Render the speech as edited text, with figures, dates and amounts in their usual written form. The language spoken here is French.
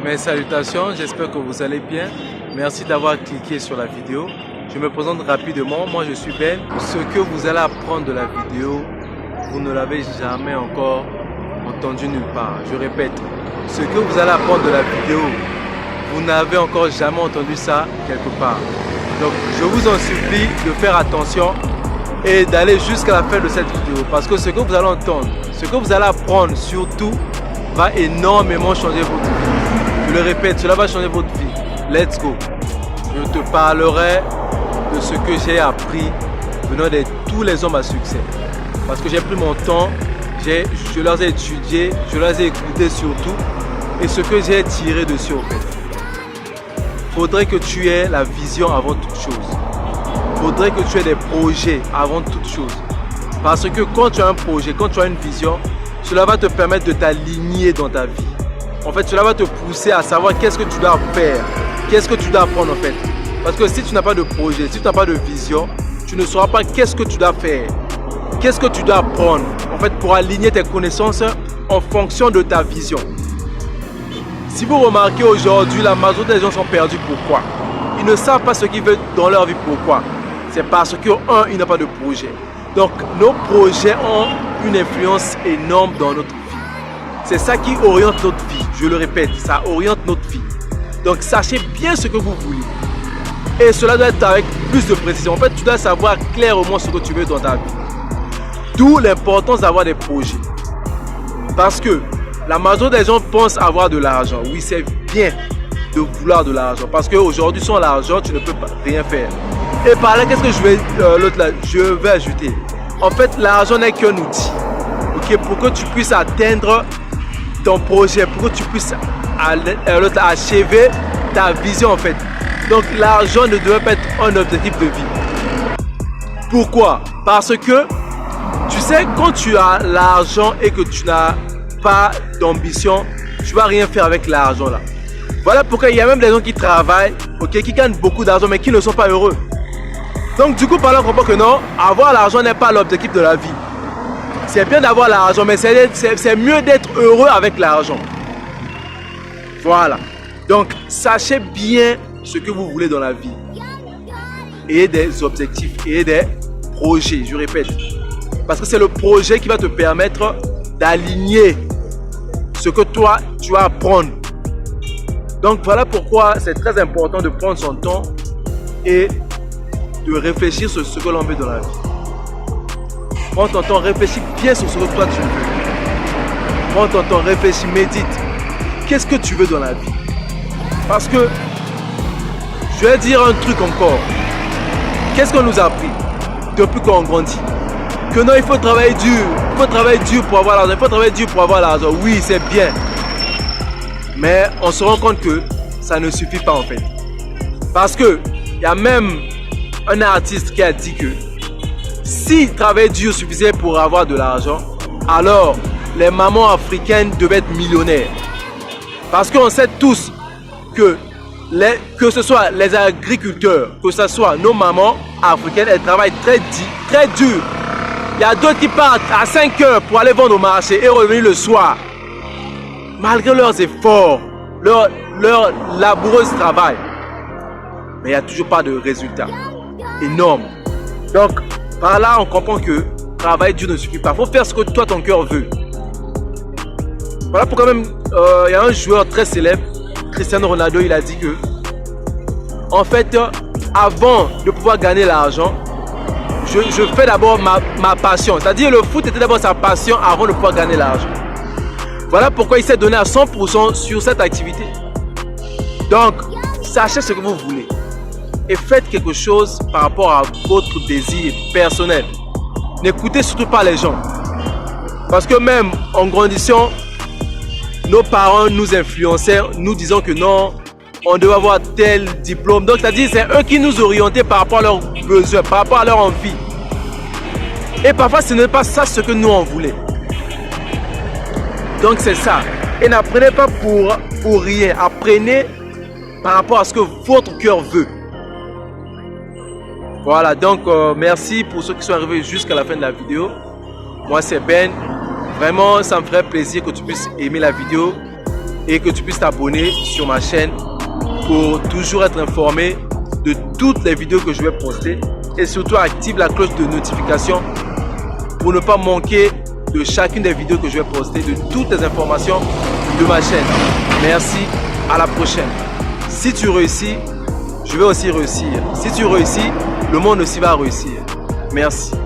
Mes salutations, j'espère que vous allez bien. Merci d'avoir cliqué sur la vidéo. Je me présente rapidement, moi je suis Ben. Ce que vous allez apprendre de la vidéo, vous ne l'avez jamais encore entendu nulle part. Je répète, ce que vous allez apprendre de la vidéo, vous n'avez encore jamais entendu ça quelque part. Donc je vous en supplie de faire attention et d'aller jusqu'à la fin de cette vidéo. Parce que ce que vous allez entendre, ce que vous allez apprendre surtout, va énormément changer votre vie. Je le répète, cela va changer votre vie. Let's go. Je te parlerai de ce que j'ai appris venant de tous les hommes à succès. Parce que j'ai pris mon temps, je leur ai étudié, je leur ai écouté surtout. Et ce que j'ai tiré dessus en fait. Faudrait que tu aies la vision avant toute chose. Faudrait que tu aies des projets avant toute chose. Parce que quand tu as un projet, quand tu as une vision, cela va te permettre de t'aligner dans ta vie. En fait, cela va te pousser à savoir qu'est-ce que tu dois faire, qu'est-ce que tu dois apprendre en fait. Parce que si tu n'as pas de projet, si tu n'as pas de vision, tu ne sauras pas qu'est-ce que tu dois faire, qu'est-ce que tu dois apprendre en fait pour aligner tes connaissances en fonction de ta vision. Si vous remarquez aujourd'hui, la majorité des gens sont perdus. Pourquoi? Ils ne savent pas ce qu'ils veulent dans leur vie. Pourquoi? C'est parce que, un, ils n'ont pas de projet. Donc, nos projets ont une influence énorme dans notre vie. C'est ça qui oriente notre vie. Je le répète, ça oriente notre vie. Donc, sachez bien ce que vous voulez. Et cela doit être avec plus de précision. En fait, tu dois savoir clairement ce que tu veux dans ta vie. D'où l'importance d'avoir des projets. Parce que la majorité des gens pensent avoir de l'argent. Oui, c'est bien de vouloir de l'argent. Parce qu'aujourd'hui, sans l'argent, tu ne peux pas rien faire. Et par là, qu'est-ce que je vais ajouter? En fait, l'argent n'est qu'un outil. Okay, pour que tu puisses atteindre ton projet, pour que tu puisses achever ta vision en fait. Donc, l'argent ne doit pas être un objectif de vie. Pourquoi? Parce que, tu sais, quand tu as l'argent et que tu n'as pas d'ambition, tu ne vas rien faire avec l'argent là. Voilà pourquoi il y a même des gens qui travaillent, okay, qui gagnent beaucoup d'argent mais qui ne sont pas heureux. Donc du coup, par là, on comprend que non, avoir l'argent n'est pas l'objectif de la vie. C'est bien d'avoir l'argent, mais c'est mieux d'être heureux avec l'argent. Voilà. Donc, sachez bien ce que vous voulez dans la vie. Et des objectifs, et des projets, je répète. Parce que c'est le projet qui va te permettre d'aligner ce que toi, tu vas apprendre. Donc, voilà pourquoi c'est très important de prendre son temps et de réfléchir sur ce que l'on veut dans la vie. Prends ton temps, réfléchis bien sur ce que toi tu veux. Prends ton temps, réfléchis, médite. Qu'est-ce que tu veux dans la vie? Parce que, je vais dire un truc encore. Qu'est-ce qu'on nous a appris depuis qu'on grandit? Que non, il faut travailler dur. Il faut travailler dur pour avoir l'argent. Il faut travailler dur pour avoir l'argent. Oui, c'est bien. Mais on se rend compte que ça ne suffit pas en fait. Parce que, il y a même un artiste qui a dit que si travailler dur suffisait pour avoir de l'argent, alors les mamans africaines devaient être millionnaires. Parce qu'on sait tous que ce soit les agriculteurs, que ce soit nos mamans africaines, elles travaillent très dur. Il y a d'autres qui partent à 5 heures pour aller vendre au marché et revenir le soir. Malgré leurs efforts, leur laboureuse travail. Mais il n'y a toujours pas de résultat énorme. Donc, par là, on comprend que travailler dur ne suffit pas. Il faut faire ce que toi, ton cœur veut. Voilà pourquoi même, il y a un joueur très célèbre, Cristiano Ronaldo, il a dit que, en fait, avant de pouvoir gagner l'argent, je fais d'abord ma passion. C'est-à-dire, le foot était d'abord sa passion avant de pouvoir gagner l'argent. Voilà pourquoi il s'est donné à 100% sur cette activité. Donc, sachez ce que vous voulez. Et faites quelque chose par rapport à votre désir personnel. N'écoutez surtout pas les gens. Parce que même en grandissant, nos parents nous influençaient, nous disant que non, on doit avoir tel diplôme. Donc, c'est-à-dire c'est eux qui nous orientaient par rapport à leurs besoins, par rapport à leur envie. Et parfois, ce n'est pas ça ce que nous on voulait. Donc, c'est ça. Et n'apprenez pas pour rien. Apprenez par rapport à ce que votre cœur veut. Voilà, donc merci pour ceux qui sont arrivés jusqu'à la fin de la vidéo. Moi c'est Ben. Vraiment, ça me ferait plaisir que tu puisses aimer la vidéo et que tu puisses t'abonner sur ma chaîne pour toujours être informé de toutes les vidéos que je vais poster et surtout active la cloche de notification pour ne pas manquer de chacune des vidéos que je vais poster, de toutes les informations de ma chaîne. Merci, à la prochaine. Si tu réussis, je vais aussi réussir. Si tu réussis, le monde aussi va réussir. Merci.